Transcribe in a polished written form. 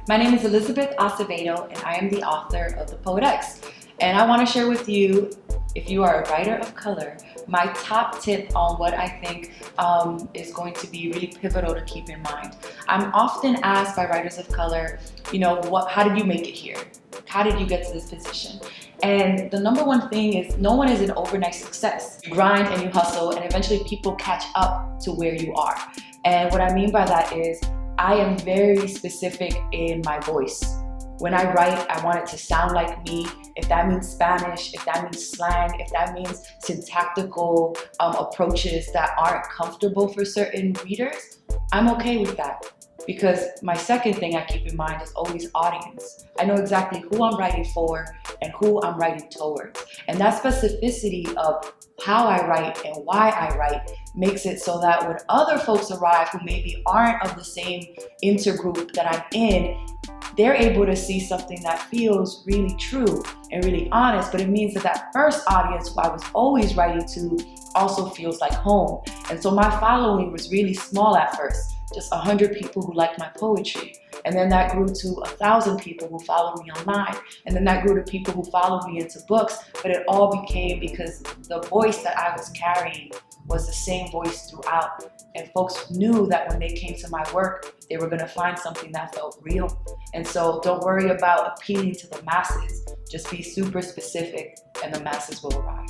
My name is Elizabeth Acevedo, and I am the author of The Poet X. And I want to share with you, if you are a writer of color, my top tip on what I think is going to be really pivotal to keep in mind. I'm often asked by writers of color, how did you make it here? How did you get to this position? And the number one thing is no one is an overnight success. You grind and you hustle, and eventually people catch up to where you are. And what I mean by that is I am very specific in my voice. When I write, I want it to sound like me. If that means Spanish, if that means slang, if that means syntactical approaches that aren't comfortable for certain readers, I'm okay with that. Because my second thing I keep in mind is always audience. I know exactly who I'm writing for and who I'm writing towards. And that specificity of how I write and why I write makes it so that when other folks arrive who maybe aren't of the same intergroup that I'm in, they're able to see something that feels really true and really honest, but it means that that first audience who I was always writing to also feels like home. And so my following was really small at first, just 100 people who liked my poetry. And then that grew to 1,000 people who followed me online. And then that grew to people who followed me into books, but it all became because the voice that I was carrying was the same voice throughout. And folks knew that when they came to my work, they were gonna find something that felt real. And so don't worry about appealing to the masses, just be super specific and the masses will arrive.